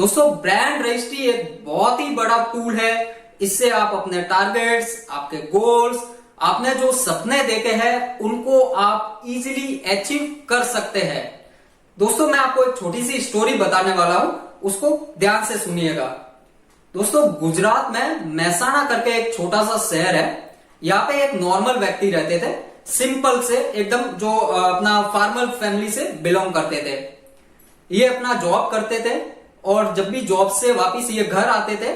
दोस्तों brand registry एक बहुत ही बड़ा टूल है। इससे आप अपने टारगेट्स, आपके गोल्स, आपने जो सपने देखे हैं उनको आप इजीली अचीव कर सकते हैं। दोस्तों मैं आपको एक छोटी सी स्टोरी बताने वाला हूं, उसको ध्यान से सुनिएगा। दोस्तों गुजरात में महसाणा करके एक छोटा सा शहर है। यहाँ पे एक नॉर्मल व्यक्ति रहते थे, सिंपल से एकदम, जो अपना फार्मल फैमिली से बिलोंग करते थे। ये अपना जॉब करते थे और जब भी जॉब से वापस ये घर आते थे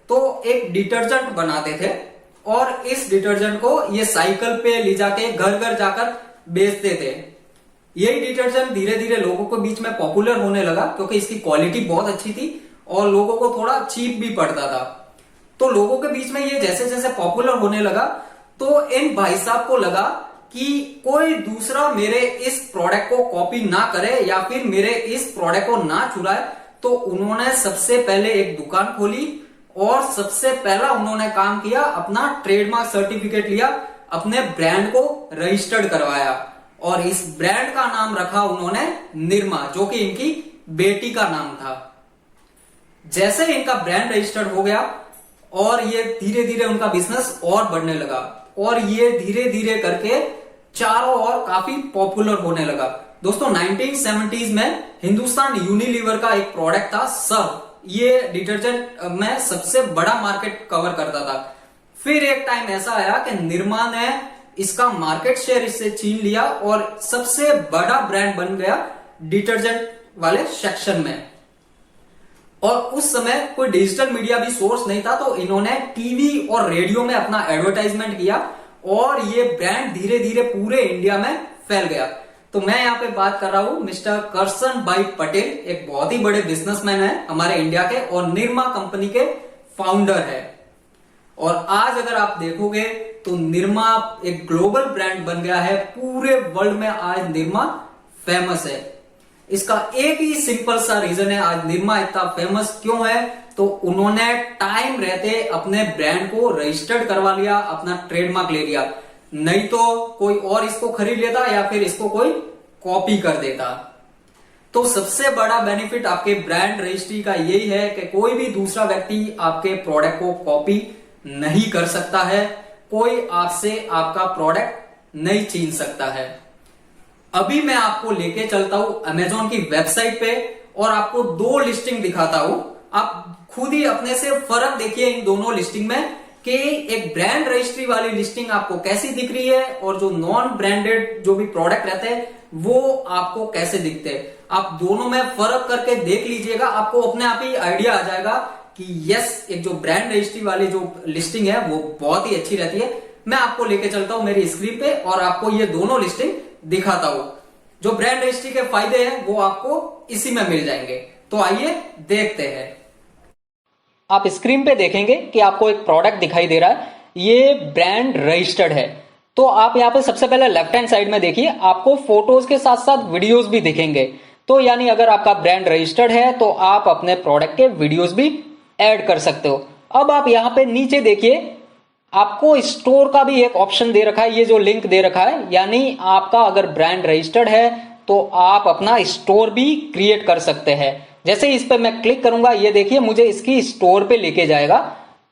तो एक डिटर्जेंट बनाते थे और इस डिटर्जेंट को ये साइकिल पे ले जाके घर घर जाकर बेचते थे। यही डिटर्जेंट धीरे धीरे लोगों के बीच में पॉपुलर होने लगा क्योंकि इसकी क्वालिटी बहुत अच्छी थी और लोगों को थोड़ा चीप भी पड़ता था। तो लोगों के बीच में ये जैसे जैसे पॉपुलर होने लगा तो इन भाई साहब को लगा कि कोई दूसरा मेरे इस प्रोडक्ट को कॉपी ना करे या फिर मेरे इस प्रोडक्ट को ना चुराए। तो उन्होंने सबसे पहले एक दुकान खोली और सबसे पहला उन्होंने काम किया, अपना ट्रेडमार्क सर्टिफिकेट लिया, अपने ब्रांड को रजिस्टर्ड करवाया और इस ब्रांड का नाम रखा उन्होंने निरमा, जो कि इनकी बेटी का नाम था। जैसे इनका ब्रांड रजिस्टर्ड हो गया और ये धीरे धीरे उनका बिजनेस और बढ़ने लगा और ये धीरे धीरे करके चारों ओर काफी पॉपुलर होने लगा। दोस्तों 1970s में हिंदुस्तान यूनिलीवर का एक प्रोडक्ट था सर्फ। ये डिटर्जेंट में सबसे बड़ा मार्केट कवर करता था। फिर एक टाइम ऐसा आया कि निरमा ने इसका मार्केट शेयर इससे छीन लिया और सबसे बड़ा ब्रांड बन गया डिटर्जेंट वाले सेक्शन में। और उस समय कोई डिजिटल मीडिया भी सोर्स नहीं था, तो इन्होंने टीवी और रेडियो में अपना एडवर्टाइजमेंट किया और ये ब्रांड धीरे धीरे पूरे इंडिया में फैल गया। तो मैं यहाँ पे बात कर रहा हूं मिस्टर करसन भाई पटेल, एक बहुत ही बड़े बिजनेसमैन है हमारे इंडिया के और निरमा कंपनी के फाउंडर है। और आज अगर आप देखोगे तो निरमा एक ग्लोबल ब्रांड बन गया है। पूरे वर्ल्ड में आज निरमा फेमस है। इसका एक ही सिंपल सा रीजन है आज निरमा इतना फेमस क्यों है। तो उन्होंने टाइम रहते अपने ब्रांड को रजिस्टर्ड करवा लिया, अपना ट्रेडमार्क ले लिया। नहीं तो कोई और इसको खरीद लेता या फिर इसको कोई कॉपी कर देता। तो सबसे बड़ा बेनिफिट आपके ब्रांड रजिस्ट्री का यही है कि कोई भी दूसरा व्यक्ति आपके प्रोडक्ट को कॉपी नहीं कर सकता है, कोई आपसे आपका प्रोडक्ट नहीं छीन सकता है। अभी मैं आपको लेके चलता हूं अमेजोन की वेबसाइट पे और आपको दो लिस्टिंग दिखाता हूं। आप खुद ही अपने से फर्क देखिए इन दोनों लिस्टिंग में कि एक ब्रांड रजिस्ट्री वाली लिस्टिंग आपको कैसी दिख रही है और जो नॉन ब्रांडेड जो भी प्रोडक्ट रहते हैं वो आपको कैसे दिखते हैं। आप दोनों में फर्क करके देख लीजिएगा, आपको अपने आप ही आइडिया आ जाएगा कि यस, एक जो ब्रांड रजिस्ट्री वाली जो लिस्टिंग है वो बहुत ही अच्छी रहती है। मैं आपको लेके चलता हूं मेरी स्क्रीन पे और आपको ये दोनों लिस्टिंग दिखाता हूं। जो ब्रांड रजिस्ट्री के फायदे हैं वो आपको इसी में मिल जाएंगे। तो आइए देखते हैं। आप स्क्रीन पे देखेंगे कि आपको एक प्रोडक्ट दिखाई दे रहा है, ये ब्रांड रजिस्टर्ड है। तो आप यहाँ पे सबसे पहले लेफ्ट हैंड साइड में देखिए, आपको फोटोज के साथ साथ वीडियोस भी दिखेंगे। तो यानी अगर आपका ब्रांड रजिस्टर्ड है तो आप अपने प्रोडक्ट के वीडियोस भी ऐड कर सकते हो। अब आप यहाँ पे नीचे देखिए, आपको स्टोर का भी एक ऑप्शन दे रखा है, ये जो लिंक दे रखा है, यानी आपका अगर ब्रांड रजिस्टर्ड है तो आप अपना स्टोर भी क्रिएट कर सकते हैं। जैसे इस पे मैं क्लिक करूंगा, ये देखिए मुझे इसकी स्टोर पे लेके जाएगा।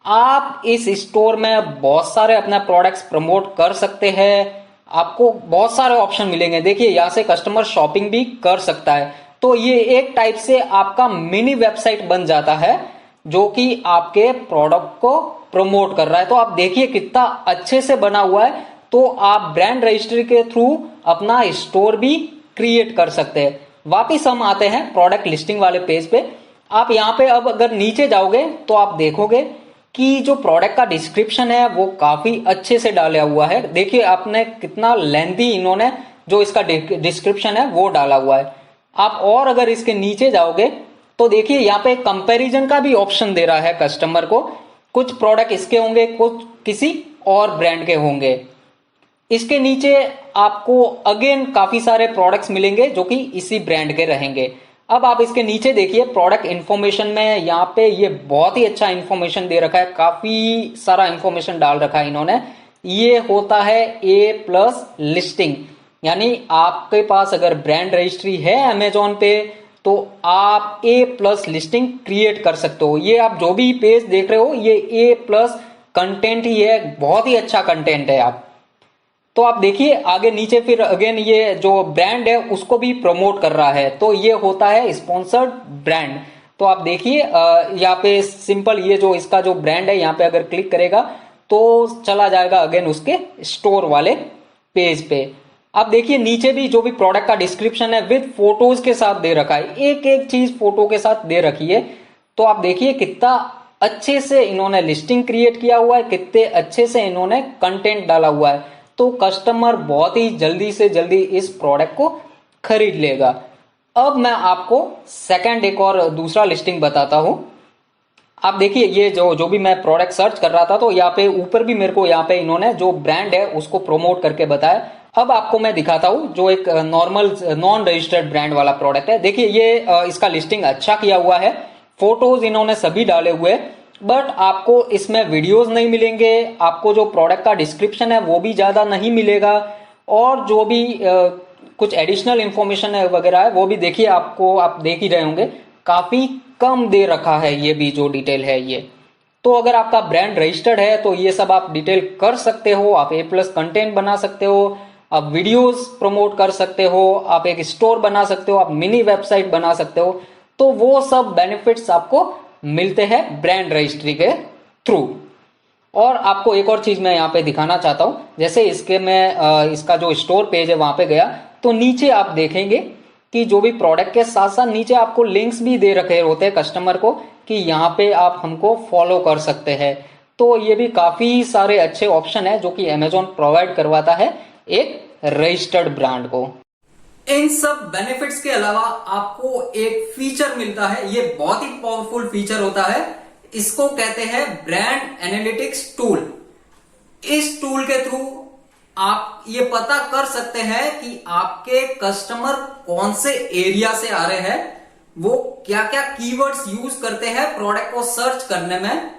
आप इस स्टोर में बहुत सारे अपना प्रोडक्ट्स प्रमोट कर सकते हैं, आपको बहुत सारे ऑप्शन मिलेंगे। देखिए यहाँ से कस्टमर शॉपिंग भी कर सकता है। तो ये एक टाइप से आपका मिनी वेबसाइट बन जाता है जो कि आपके प्रोडक्ट को प्रमोट कर रहा है। तो आप देखिए कितना अच्छे से बना हुआ है। तो आप ब्रांड रजिस्ट्री के थ्रू अपना स्टोर भी क्रिएट कर सकते हैं। वापिस हम आते हैं प्रोडक्ट लिस्टिंग वाले पेज पे। आप यहाँ पे अब अगर नीचे जाओगे तो आप देखोगे कि जो प्रोडक्ट का डिस्क्रिप्शन है वो काफी अच्छे से डाला हुआ है। देखिए आपने कितना लेंथी इन्होंने जो इसका डिस्क्रिप्शन है वो डाला हुआ है। आप और अगर इसके नीचे जाओगे तो देखिए यहाँ पे कंपैरिजन का भी ऑप्शन दे रहा है कस्टमर को। कुछ प्रोडक्ट इसके होंगे, कुछ किसी और ब्रांड के होंगे। इसके नीचे आपको अगेन काफी सारे प्रोडक्ट्स मिलेंगे जो कि इसी ब्रांड के रहेंगे। अब आप इसके नीचे देखिए प्रोडक्ट इंफॉर्मेशन में, यहाँ पे ये बहुत ही अच्छा इंफॉर्मेशन दे रखा है, काफी सारा इंफॉर्मेशन डाल रखा है इन्होंने। ये होता है A+ लिस्टिंग, यानी आपके पास अगर ब्रांड रजिस्ट्री है अमेजोन पे तो आप A+ लिस्टिंग क्रिएट कर सकते हो। ये आप जो भी पेज देख रहे हो ये A+ कंटेंट ही है, बहुत ही अच्छा कंटेंट है। आप तो आप देखिए आगे नीचे फिर अगेन ये जो ब्रांड है उसको भी प्रमोट कर रहा है, तो ये होता है स्पॉन्सर्ड ब्रांड। तो आप देखिए यहाँ पे सिंपल ये जो इसका जो ब्रांड है यहाँ पे अगर क्लिक करेगा तो चला जाएगा अगेन उसके स्टोर वाले पेज पे। आप देखिए नीचे भी जो भी प्रोडक्ट का डिस्क्रिप्शन है विद फोटोज के साथ दे रखा है, एक एक चीज फोटो के साथ दे रखी है। तो आप देखिए कितना अच्छे से इन्होंने लिस्टिंग क्रिएट किया हुआ है, कितने अच्छे से इन्होंने कंटेंट डाला हुआ है। तो कस्टमर बहुत ही जल्दी से जल्दी इस प्रोडक्ट को खरीद लेगा। अब मैं आपको सेकंड एक और दूसरा लिस्टिंग बताता हूं। आप देखिए ये जो भी मैं प्रोडक्ट सर्च कर रहा था तो यहाँ पे ऊपर भी मेरे को यहाँ पे इन्होंने जो ब्रांड है उसको प्रमोट करके बताया। अब आपको मैं दिखाता हूं जो एक नॉर्मल नॉन रजिस्टर्ड ब्रांड वाला प्रोडक्ट है। देखिए ये इसका लिस्टिंग अच्छा किया हुआ है, फोटोज इन्होंने सभी डाले हुए, बट आपको इसमें वीडियोस नहीं मिलेंगे, आपको जो प्रोडक्ट का डिस्क्रिप्शन है वो भी ज्यादा नहीं मिलेगा, और जो भी कुछ एडिशनल इंफॉर्मेशन है वगैरह है वो भी देखिए आपको, आप देख ही रहे होंगे काफी कम दे रखा है ये भी जो डिटेल है ये। तो अगर आपका ब्रांड रजिस्टर्ड है तो ये सब आप डिटेल कर सकते हो, आप A+ कंटेंट बना सकते हो, आप वीडियोस प्रमोट कर सकते हो, आप एक स्टोर बना सकते हो, आप मिनी वेबसाइट बना सकते हो। तो वो सब बेनिफिट्स आपको मिलते हैं ब्रांड रजिस्ट्री के थ्रू। और आपको एक और चीज मैं यहाँ पे दिखाना चाहता हूं, जैसे इसके मैं इसका जो स्टोर पेज है वहां पे गया तो नीचे आप देखेंगे कि जो भी प्रोडक्ट के साथ साथ नीचे आपको लिंक्स भी दे रखे होते हैं कस्टमर को कि यहाँ पे आप हमको फॉलो कर सकते हैं। तो ये भी काफी सारे अच्छे ऑप्शन है जो कि अमेजोन प्रोवाइड करवाता है एक रजिस्टर्ड ब्रांड को। इन सब बेनिफिट्स के अलावा आपको एक फीचर मिलता है, ये बहुत ही पावरफुल फीचर होता है, इसको कहते हैं ब्रांड एनालिटिक्स टूल। इस टूल के थ्रू आप ये पता कर सकते हैं कि आपके कस्टमर कौन से एरिया से आ रहे हैं, वो क्या क्या कीवर्ड्स यूज करते हैं प्रोडक्ट को सर्च करने में।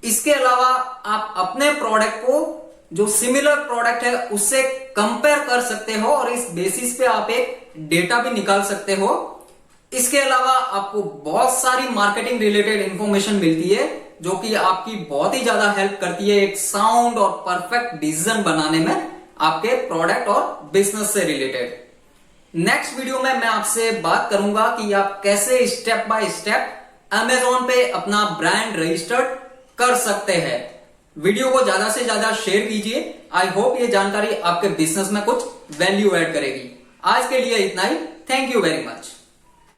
इसके अलावा आप अपने प्रोडक्ट को जो सिमिलर प्रोडक्ट है उससे कंपेयर कर सकते हो और इस बेसिस पे आप एक डेटा भी निकाल सकते हो। इसके अलावा आपको बहुत सारी मार्केटिंग रिलेटेड इंफॉर्मेशन मिलती है जो कि आपकी बहुत ही ज्यादा हेल्प करती है एक साउंड और परफेक्ट डिसीजन बनाने में आपके प्रोडक्ट और बिजनेस से रिलेटेड। नेक्स्ट वीडियो में मैं आपसे बात करूंगा कि आप कैसे स्टेप बाय स्टेप अमेजोन पे अपना ब्रांड रजिस्टर्ड कर सकते हैं। वीडियो को ज्यादा से ज्यादा शेयर कीजिए। आई होप ये जानकारी आपके बिजनेस में कुछ वैल्यू ऐड करेगी। आज के लिए इतना ही। Thank you very much.